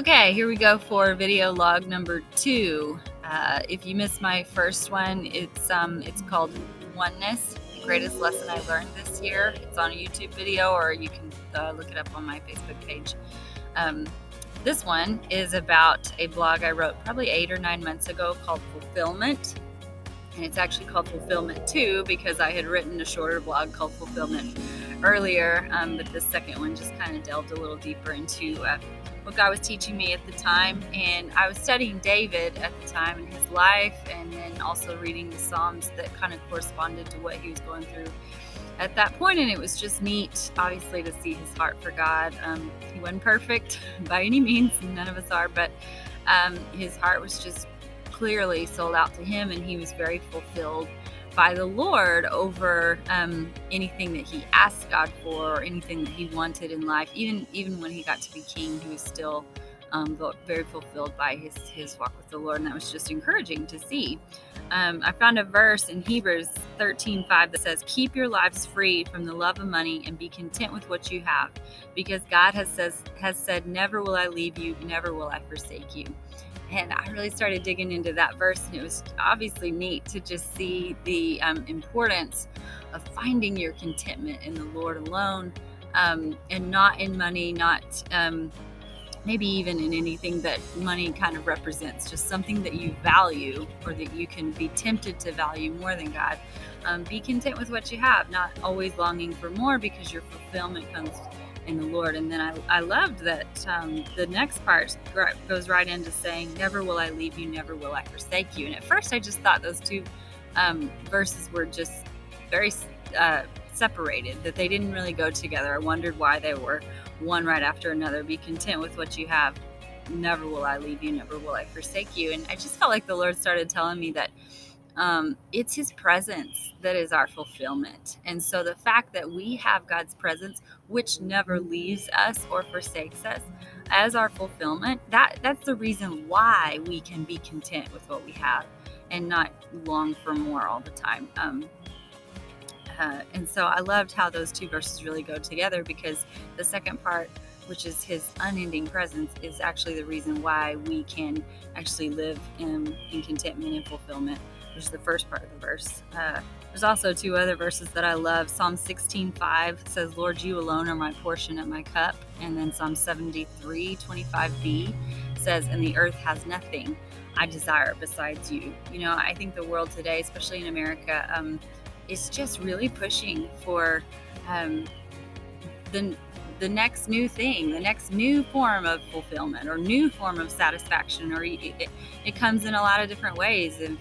Okay, here we go for video log number 2. If you missed my first one, it's called Oneness, the greatest lesson I learned this year. It's on a YouTube video, or you can look it up on my Facebook page. This one is about a blog I wrote probably 8 or 9 months ago called Fulfillment. And it's actually called Fulfillment 2 because I had written a shorter blog called Fulfillment earlier, but this second one just kind of delved a little deeper into what God was teaching me at the time. And I was studying David at the time and his life, and then also reading the Psalms that kind of corresponded to what he was going through at that point. And it was just neat, obviously, to see his heart for God. He wasn't perfect by any means, none of us are, but his heart was just clearly sold out to him, and he was very fulfilled by the Lord over anything that he asked God for, or anything that he wanted in life. Even when he got to be king, he was still very fulfilled by his walk with the Lord, and that was just encouraging to see. I found a verse in Hebrews 13:5 that says, "Keep your lives free from the love of money and be content with what you have, because God has said, never will I leave you, never will I forsake you." And I really started digging into that verse, and it was obviously neat to just see the importance of finding your contentment in the Lord alone, and not in money, not maybe even in anything that money kind of represents, just something that you value or that you can be tempted to value more than God. Be content with what you have, not always longing for more, because your fulfillment comes in the Lord. And then I loved that the next part goes right into saying, never will I leave you, never will I forsake you. And at first I just thought those two verses were just very separated, that they didn't really go together. I wondered why they were one right after another. Be content with what you have, never will I leave you, never will I forsake you. And I just felt like the Lord started telling me that it's his presence that is our fulfillment. And so the fact that we have God's presence, which never leaves us or forsakes us, as our fulfillment, that's the reason why we can be content with what we have and not long for more all the time. And so I loved how those two verses really go together, because the second part, which is his unending presence, is actually the reason why we can actually live in contentment and fulfillment, which is the first part of the verse. There's also two other verses that I love. Psalm 16:5 says, "Lord, you alone are my portion and my cup." And then Psalm 73:25b says, "And the earth has nothing I desire besides you." You know, I think the world today, especially in America, is just really pushing for the next new thing, the next new form of fulfillment or new form of satisfaction, or it comes in a lot of different ways of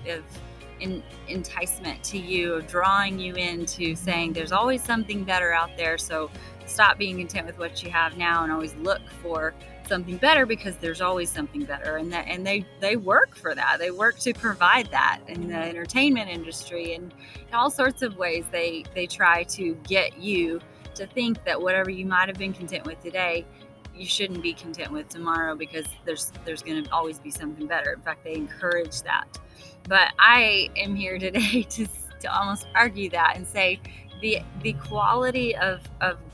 enticement to you, of drawing you into saying there's always something better out there, so stop being content with what you have now and always look for something better, because there's always something better. And they work for that. They work to provide that in the entertainment industry, and in all sorts of ways they try to get you to think that whatever you might have been content with today, you shouldn't be content with tomorrow, because there's going to always be something better. In fact, they encourage that. But I am here today to almost argue that and say the quality of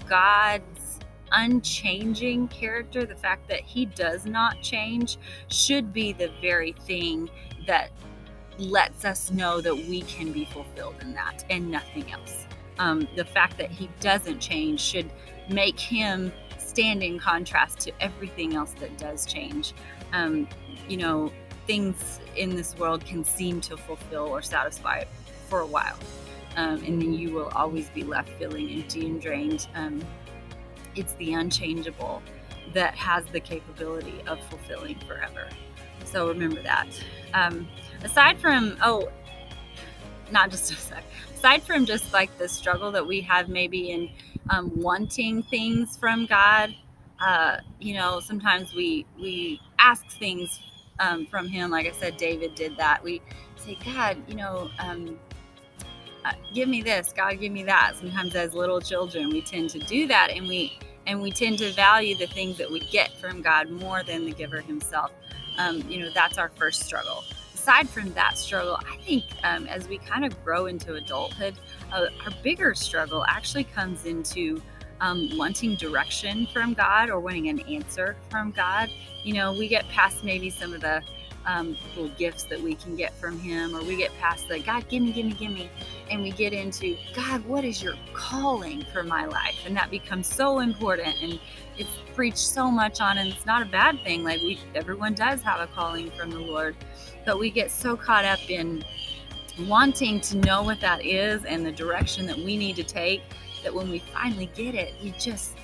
God's unchanging character, the fact that he does not change, should be the very thing that lets us know that we can be fulfilled in that and nothing else. The fact that he doesn't change should make him stand in contrast to everything else that does change. Things in this world can seem to fulfill or satisfy for a while, and then you will always be left feeling empty and drained. It's the unchangeable that has the capability of fulfilling forever. So remember that. Aside from just like the struggle that we have maybe in wanting things from God, sometimes we ask things from him. Like I said, David did that. We say, God, give me this, God, give me that. Sometimes as little children, we tend to do that, and we tend to value the things that we get from God more than the giver himself. That's our first struggle. Aside from that struggle, I think as we kind of grow into adulthood, our bigger struggle actually comes into wanting direction from God or wanting an answer from God. We get past maybe some of the little gifts that we can get from Him, or we get past the God, give me, and we get into God, what is your calling for my life? And that becomes so important, and it's preached so much on, and it's not a bad thing. Like everyone does have a calling from the Lord, but we get so caught up in wanting to know what that is and the direction that we need to take, that when we finally get it, we just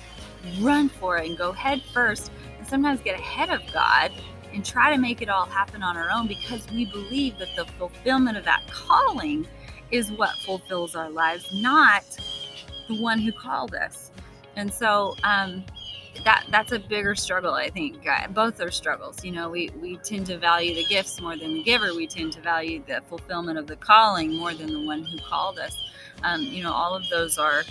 run for it and go head first, and sometimes get ahead of God and try to make it all happen on our own, because we believe that the fulfillment of that calling is what fulfills our lives, not the one who called us. And so that's a bigger struggle, I think. Both are struggles. We tend to value the gifts more than the giver. We tend to value the fulfillment of the calling more than the one who called us. All of those are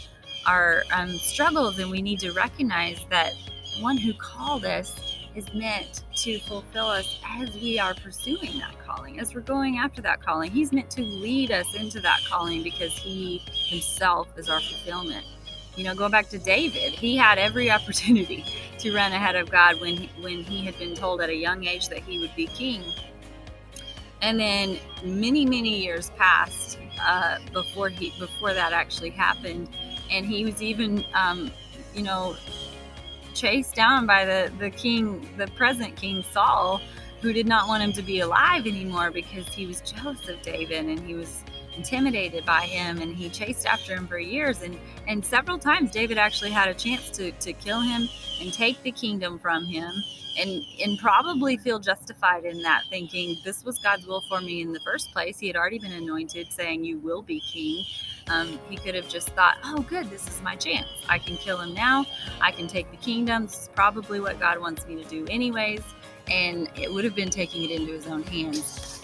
struggles, and we need to recognize that one who called us is meant to fulfill us as we are pursuing that calling, as we're going after that calling. He's meant to lead us into that calling, because He Himself is our fulfillment. Going back to David, he had every opportunity to run ahead of God when he had been told at a young age that he would be king. And then many years passed before that actually happened, and he was even chased down by the king, the present king Saul, who did not want him to be alive anymore because he was jealous of David, and he was intimidated by him, and he chased after him for years, and several times David actually had a chance to kill him and take the kingdom from him, and probably feel justified in that, thinking this was God's will for me in the first place. He had already been anointed, saying you will be king. He could have just thought, oh good, this is my chance, I can kill him now, I can take the kingdom, this is probably what God wants me to do anyways, and it would have been taking it into his own hands.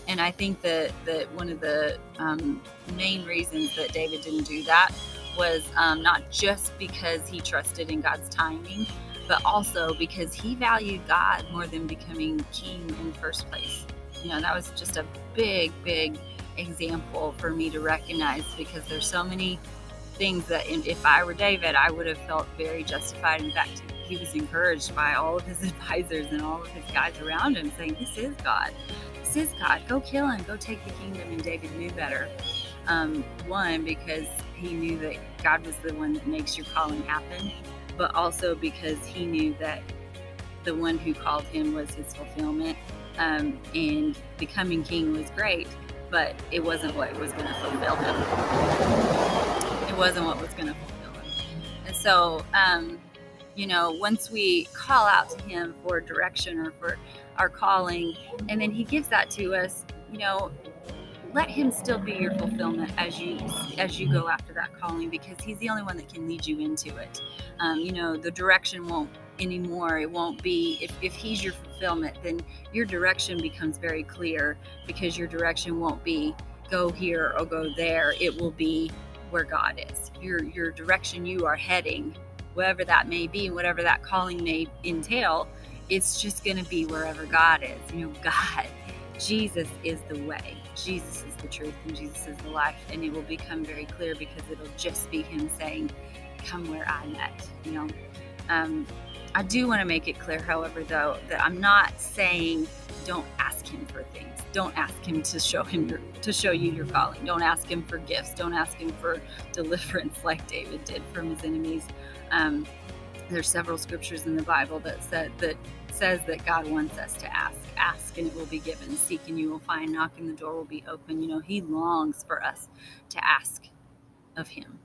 And I think that one of the main reasons that David didn't do that was not just because he trusted in God's timing, but also because he valued God more than becoming king in the first place. That was just a big example for me to recognize, because there's so many things that if I were David, I would have felt very justified. In fact, he was encouraged by all of his advisors and all of his guys around him, saying, this is God, go kill him, go take the kingdom. And David knew better. One, because he knew that God was the one that makes your calling happen, but also because he knew that the one who called him was his fulfillment. And becoming king was great, but it wasn't what was going to fulfill him. It wasn't what was going to fulfill him. And so, once we call out to him for direction or for our calling, and then he gives that to us, let him still be your fulfillment as you go after that calling, because he's the only one that can lead you into it. The direction won't anymore. It won't be, if he's your fulfillment, then your direction becomes very clear, because your direction won't be go here or go there. It will be where God is. Your direction you are heading, wherever that may be, and whatever that calling may entail, it's just going to be wherever God is. God, Jesus is the way, Jesus is the truth, and Jesus is the life. And it will become very clear, because it'll just be him saying, come where I'm at. I do want to make it clear, however, though, that I'm not saying don't ask him for things. Don't ask him to show you your calling. Don't ask him for gifts. Don't ask him for deliverance like David did from his enemies. There's several scriptures in the Bible that says that God wants us to ask and it will be given, seek and you will find, knock and the door will be open. He longs for us to ask of him.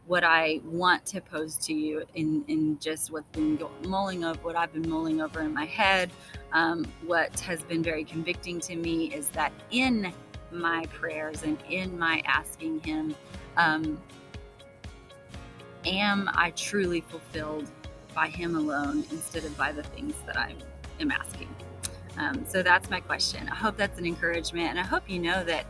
What I want to pose to you in just what's been what I've been mulling over in my head, what has been very convicting to me, is that in my prayers and in my asking him, am I truly fulfilled by him alone instead of by the things that I am asking? So that's my question. I hope that's an encouragement, and I hope you know that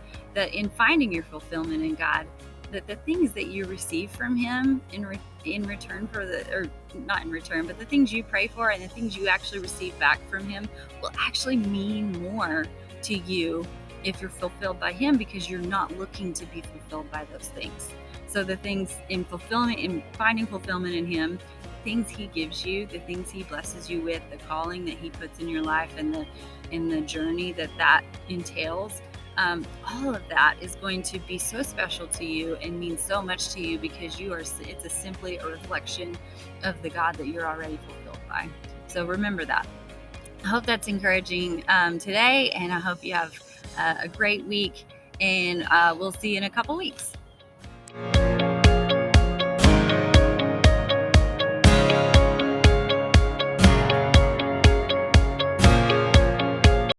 in finding your fulfillment in God, that the things that you receive from him in return not in return, but the things you pray for and the things you actually receive back from him will actually mean more to you if you're fulfilled by him, because you're not looking to be fulfilled by those things. So the things in fulfillment, in finding fulfillment in Him, things He gives you, the things He blesses you with, the calling that He puts in your life, and the journey that entails. All of that is going to be so special to you and mean so much to you because it's simply a reflection of the God that you're already fulfilled by. So remember that. I hope that's encouraging today, and I hope you have a great week, and we'll see you in a couple weeks.